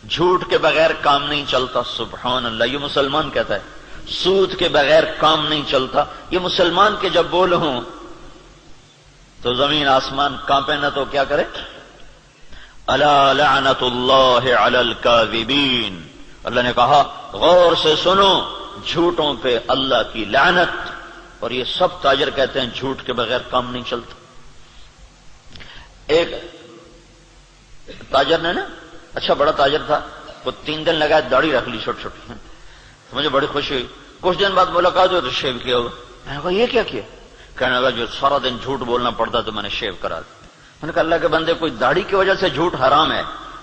جھوٹ کے بغیر کام نہیں چلتا. سبحان اللہ، یہ مسلمان کہتا ہے. سود کے بغیر کام نہیں چلتا، یہ مسلمان کے جب بول ہوں تو زمین آسمان کانپے نہ تو کیا کرے. الا لعنت اللہ علی الکاذبین، اللہ نے کہا غور سے سنو، جھوٹوں پہ اللہ کی لعنت. اور یہ سب تاجر کہتے ہیں جھوٹ کے بغیر کام نہیں چلتا. ایک تاجر نے نا، اچھا بڑا تاجر تھا، وہ 3 دن لگا داڑھی رکھ لی چھوٹی چھوٹی. تو مجھے بڑی خوشی ہوئی. کچھ دن بعد ملاقات ہوئی تو شیو کیا ہوگا. میں نے کہا یہ کیا کیا؟ کہنے لگا جو سارا دن جھوٹ بولنا پڑتا تو میں نے شیو کرا دیا. میں نے کہا اللہ کے بندے، کوئی داڑھی کی وجہ سے جھوٹ حرام ہے؟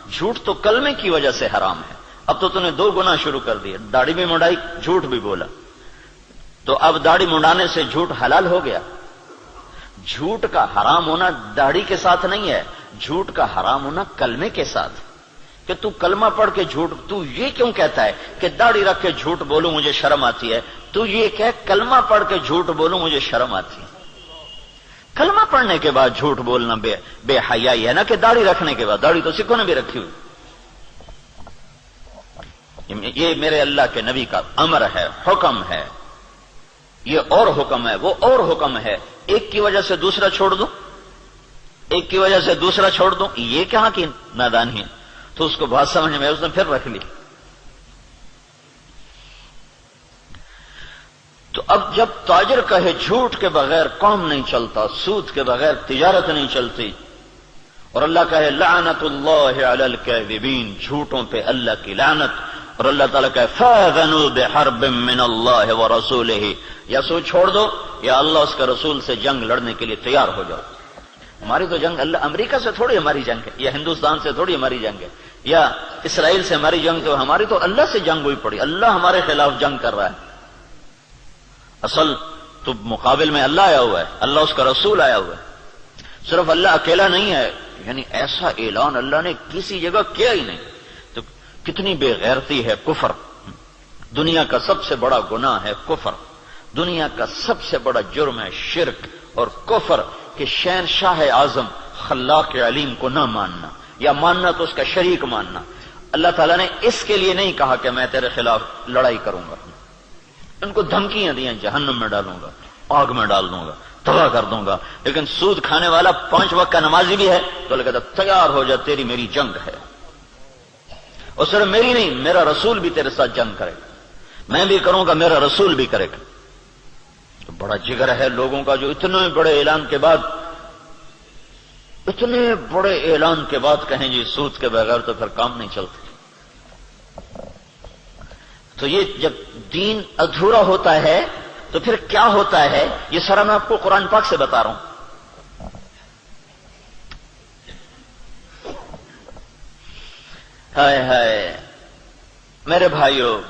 جھوٹ تو کلمے کی وجہ سے حرام ہے. اب تو نے 2 گناہ شروع کر دیے، داڑھی بھی منڈائی، جھوٹ بھی بولا. تو اب داڑھی منڈانے سے جھوٹ حلال ہو گیا. جھوٹ کا حرام ہونا داڑھی کے ساتھ نہیں ہے، جھوٹ کا حرام ہونا کلمے کے ساتھ. کہ تو کلمہ پڑھ کے جھوٹ، تو یہ کیوں کہتا ہے کہ داڑھی رکھ کے جھوٹ بولوں مجھے شرم آتی ہے؟ تو یہ کہ کلمہ پڑھ کے جھوٹ بولوں مجھے شرم آتی ہے. کلمہ پڑھنے کے بعد جھوٹ بولنا بے حیائی ہے نا کہ داڑھی رکھنے کے بعد. داڑھی تو سکھوں نے بھی رکھی ہوئی. یہ میرے اللہ کے نبی کا امر ہے، حکم ہے. یہ اور حکم ہے، وہ اور حکم ہے. ایک کی وجہ سے دوسرا چھوڑ دوں، ایک کی وجہ سے دوسرا چھوڑ دوں، یہ کہاں کی نادانی ہے؟ تو اس کو بات سمجھ میں اس نے پھر رکھ لی. تو اب جب تاجر کہے جھوٹ کے بغیر کام نہیں چلتا، سود کے بغیر تجارت نہیں چلتی، اور اللہ کہے لعنت اللہ علی الکاذبین، جھوٹوں پہ اللہ کی لعنت، اور اللہ تعالیٰ کہے فاذنوا بحرب من اللہ ورسولہ، یا سود چھوڑ دو یا اللہ اس کے رسول سے جنگ لڑنے کے لیے تیار ہو جاؤ. ہماری تو جنگ اللہ امریکہ سے تھوڑی ہماری جنگ ہے، یا ہندوستان سے تھوڑی ہماری جنگ ہے، یا اسرائیل سے ہماری جنگ. تو ہماری تو اللہ سے جنگ ہوئی پڑی. اللہ ہمارے خلاف جنگ کر رہا ہے. اصل تو مقابل میں اللہ آیا ہوا ہے، اللہ اس کا رسول آیا ہوا ہے. صرف اللہ اکیلا نہیں ہے، یعنی ایسا اعلان اللہ نے کسی جگہ کیا ہی نہیں. تو کتنی بے غیرتی ہے کفر. دنیا کا سب سے بڑا گناہ ہے کفر. دنیا کا سب سے بڑا جرم ہے شرک اور کفر، کہ شہنشاہ اعظم خلاق علیم کو نہ ماننا، یا ماننا تو اس کا شریک ماننا. اللہ تعالیٰ نے اس کے لیے نہیں کہا کہ میں تیرے خلاف لڑائی کروں گا. ان کو دھمکیاں دیں جہنم میں ڈالوں گا، آگ میں ڈال دوں گا، تباہ کر دوں گا. لیکن سود کھانے والا 5 وقت کا نمازی بھی ہے تو اللہ کہتا تیار ہو جا، تیری میری جنگ ہے. اور صرف میری نہیں، میرا رسول بھی تیرے ساتھ جنگ کرے گا. میں بھی کروں گا، میرا رسول بھی کرے گا. تو بڑا جگر ہے لوگوں کا جو اتنے بڑے اعلان کے بعد، اتنے بڑے اعلان کے بعد کہیں جی سود کے بغیر تو پھر کام نہیں چلتا. تو یہ جب دین ادھورا ہوتا ہے تو پھر کیا ہوتا ہے، یہ سارا میں آپ کو قرآن پاک سے بتا رہا ہوں. ہائے ہائے میرے بھائیو،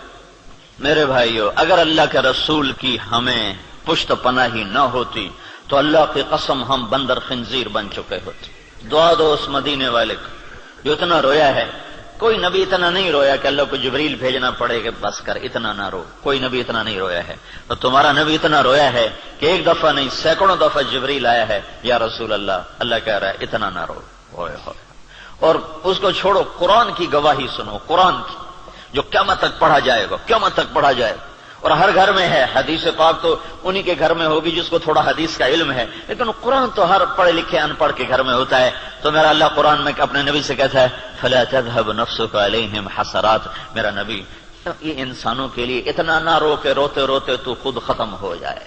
اگر اللہ کے رسول کی ہمیں پشت پناہی نہ ہوتی تو اللہ کی قسم ہم بندر خنزیر بن چکے ہوتے. دعا دو اس مدینے والے کو جو اتنا رویا ہے. کوئی نبی اتنا نہیں رویا کہ اللہ کو جبریل بھیجنا پڑے کہ بس کر اتنا نہ رو. کوئی نبی اتنا نہیں رویا ہے. اور تمہارا نبی اتنا رویا ہے کہ ایک دفعہ نہیں سینکڑوں دفعہ جبریل آیا ہے، یا رسول اللہ، اللہ کہہ رہا ہے اتنا نہ رو. اور اس کو چھوڑو، قرآن کی گواہی سنو، قرآن کی جو قیامت تک پڑھا جائے گا، قیامت تک پڑھا جائے گا. اور ہر گھر میں ہے. حدیث پاک تو انہی کے گھر میں ہوگی جس کو تھوڑا حدیث کا علم ہے، لیکن قرآن تو ہر پڑھے لکھے ان پڑھ کے گھر میں ہوتا ہے. تو میرا اللہ قرآن میں اپنے نبی سے کہتا ہے فلا تذهب نفسك عليهم حسرات، میرا نبی یہ انسانوں کے لیے اتنا نہ رو کہ روتے روتے تو خود ختم ہو جائے.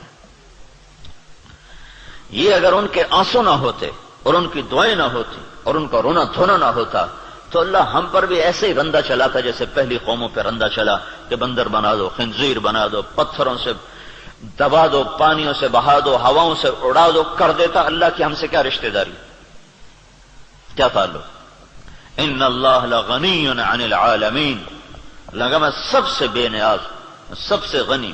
یہ اگر ان کے آنسو نہ ہوتے اور ان کی دعائیں نہ ہوتی اور ان کا رونا دھونا نہ ہوتا تو اللہ ہم پر بھی ایسے ہی رندہ چلاتا جیسے پہلی قوموں پہ رندہ چلا کہ بندر بنا دو، خنزیر بنا دو، پتھروں سے دبا دو، پانیوں سے بہا دو، ہواؤں سے اڑا دو، کر دیتا. اللہ کی ہم سے کیا رشتہ داری، کیا تعلق؟ ان اللہ لغنی عن العالمین، اللہ کا میں سب سے بے نیاز، سب سے غنی